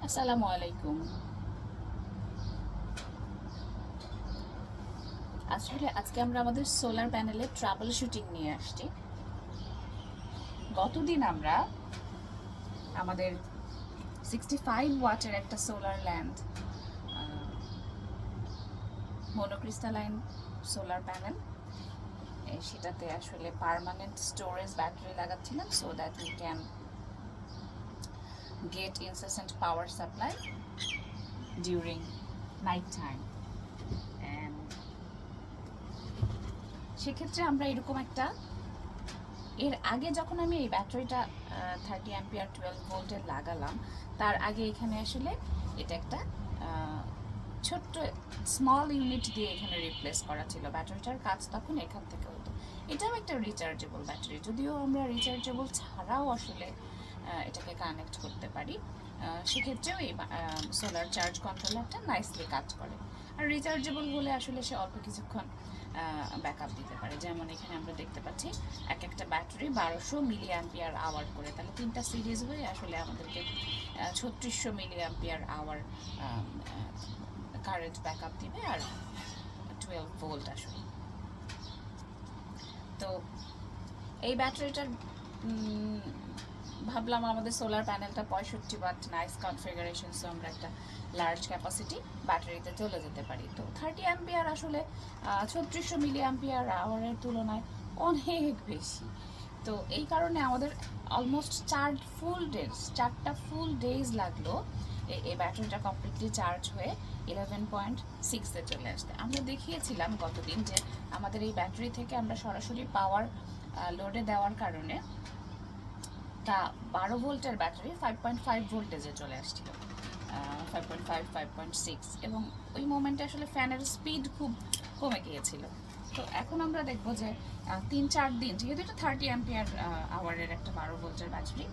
আসসালামু আলাইকুম। আসলে আজকে আমরা আমাদের সোলার প্যানেলের ট্রাবল শুটিং নিয়ে আসছি। গতদিন আমরা আমাদের 65 ওয়াটের একটা solar land monocrystalline solar panel, সেটাতে আসলে পার্মানেন্ট স্টোরেজ ব্যাটারি লাগাচ্ছিলাম so that we can get incessant power supply during night time. And সেক্ষেত্রে আমরা এরকম একটা, এর আগে যখন আমি এই ব্যাটারিটা 30 অ্যাম্পিয়ার 12 ভোল্টের লাগালাম, তার আগে এখানে আসলে এটা একটা ছোট্ট স্মল ইউনিট দিয়ে এখানে রিপ্লেস করা ছিল। ব্যাটারিটার কাজ তখন এখান থেকে হতো। এটাও একটা রিচার্জেবল ব্যাটারি, যদিও আমরা রিচার্জেবল ছাড়াও আসলে এটাকে কানেক্ট করতে পারি। সেক্ষেত্রেও এই সোলার চার্জ কন্ট্রোলারটা নাইসলি কাজ করে। আর রিচার্জেবল হলে আসলে সে অল্প কিছুক্ষণ ব্যাকআপ দিতে পারে। যেমন এখানে আমরা দেখতে পাচ্ছি এক একটা ব্যাটারি 1200 মিলি অ্যাম্পিয়ার আওয়ার করে, তাহলে তিনটা সিরিজ হয়ে আসলে আমাদেরকে 3600 milli ampere hour current backup দিবে, আর 12 ভোল্ট আসলে। তো এই ব্যাটারিটার ভাবলাম আমাদের সোলার প্যানেলটা 65 ওয়াট, নাইস কনফিগারেশন, সো আমরা একটা লার্জ ক্যাপাসিটি ব্যাটারিতে চলে যেতে পারি। তো 30 অ্যাম্পিয়ার আসলে 3600 মিলি অ্যাম্পিয়ার আওয়ারের তুলনায় অনেক বেশি। তো এই কারণে আমাদের অলমোস্ট 4টা ফুল ডেজ লাগলো এই ব্যাটারিটা কমপ্লিটলি চার্জ হয়ে 11.6-এ চলে আসতে। আমরা দেখিয়েছিলাম গতদিন যে আমাদের এই ব্যাটারি থেকে আমরা সরাসরি পাওয়ার লোডে দেওয়ার কারণে তা 12 ভোল্টের ব্যাটারি 5.5 ভোল্টেজে চলে আসছিল, 5.5 5.6, এবং ওই মোমেন্টে আসলে ফ্যানের স্পিড খুব কমে গিয়েছিল। তো এখন আমরা দেখব যে 3-4 দিন, যেহেতু এটা 30 অ্যাম্পিয়ার আওয়ারের একটা 12 ভোল্টের ব্যাটারি,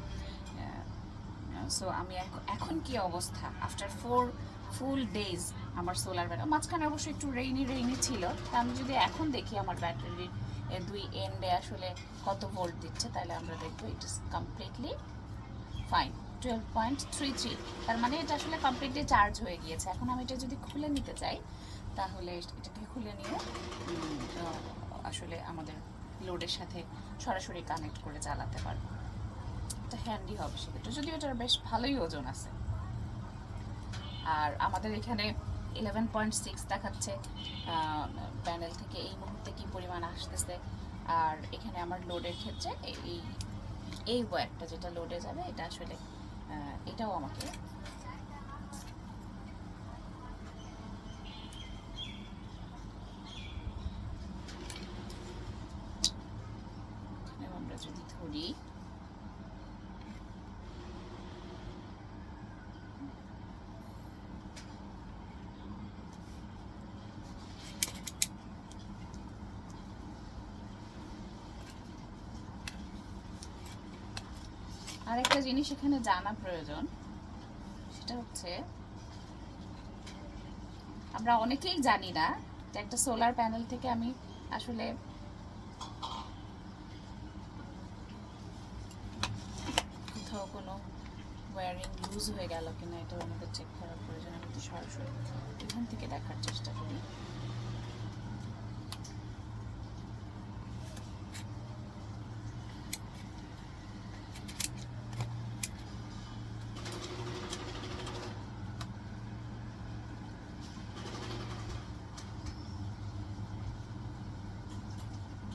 সো আমি এখন কি অবস্থা আফটার 4 ফুল ডেজ আমার সোলার ব্যাটারি, মাঝখানে অবশ্যই একটু রেইনি ছিল। তা আমি যদি এখন দেখি আমার ব্যাটারির দুই এন্ডে আসলে কত ভোল্ট দিচ্ছে, তাহলে আমরা দেখবো ইট ইজ কমপ্লিটলি ফাইন, 12.33। তার মানে এটা আসলে কমপ্লিটলি চার্জ হয়ে গিয়েছে। এখন আমি এটা যদি খুলে নিতে চাই, তাহলে এটাকে খুলে নিয়ে আসলে আমাদের লোডের সাথে সরাসরি কানেক্ট করে চালাতে পারবো। এটা হ্যান্ডি হবে সেক্ষেত্রে, যদিও এটার বেশ ভালোই ওজন আছে। আর আমাদের এখানে 11.6 দেখাচ্ছে প্যানেল থেকে এই মুহূর্তে কি পরিমাণ আসতেছে। আর এখানে আমার লোডের ক্ষেত্রে এই ওয়্যারটা যেটা লোডে যাবে, এটা আসলে এটাও আমাকে আমরা যদি ধরি, আরেকটা জিনিস এখানে জানা প্রয়োজন, সেটা হচ্ছে আমরা অনেকেই জানি না যে একটা সোলার প্যানেল থেকে আমি আসলে কোথাও কোনো ওয়্যারিং লুজ হয়ে গেল কিনা এটাও আমাদের চেক করার প্রয়োজন। আমি তো সরাসরি এখান থেকে দেখার চেষ্টা করি।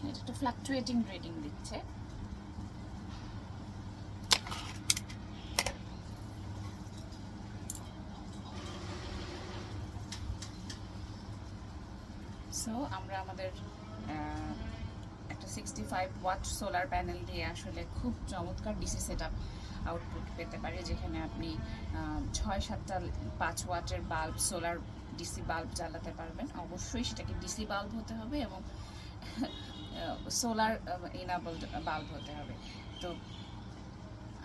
এটা একটা ফ্লাকচুয়েটিং রিডিং দিচ্ছে। সো আমরা আমাদের একটা 65 ওয়াট সোলার প্যানেল দিয়ে আসলে খুব চমৎকার ডিসি সেটআপ আউটপুট পেতে পারি, যেখানে আপনি 6-7টা 5 ওয়াটের বাল্ব, সোলার ডিসি বাল্ব জ্বালাতে পারবেন। অবশ্যই সেটাকে ডিসি বাল্ব হতে হবে এবং সোলার ইনাবলড বাল্ব হতে হবে। তো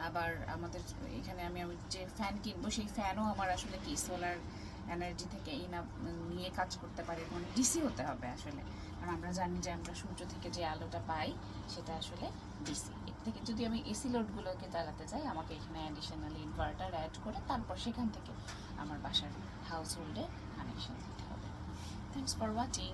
আবার আমাদের এখানে আমি যে ফ্যান কিনবো, সেই ফ্যানও আমার আসলে কি সোলার এনার্জি থেকে নিয়ে কাজ করতে পারে, মানে ডিসি হতে হবে আসলে। কারণ আমরা জানি যে আমরা সূর্য থেকে যে আলোটা পাই সেটা আসলে ডিসি, এর থেকে যদি আমি এসি লোডগুলোকে চালাতে চাই, আমাকে এখানে অ্যাডিশনালি ইনভার্টার অ্যাড করে তারপর সেখান থেকে আমার বাসার হাউস হোল্ডে কানেকশন দিতে হবে। Thanks for watching.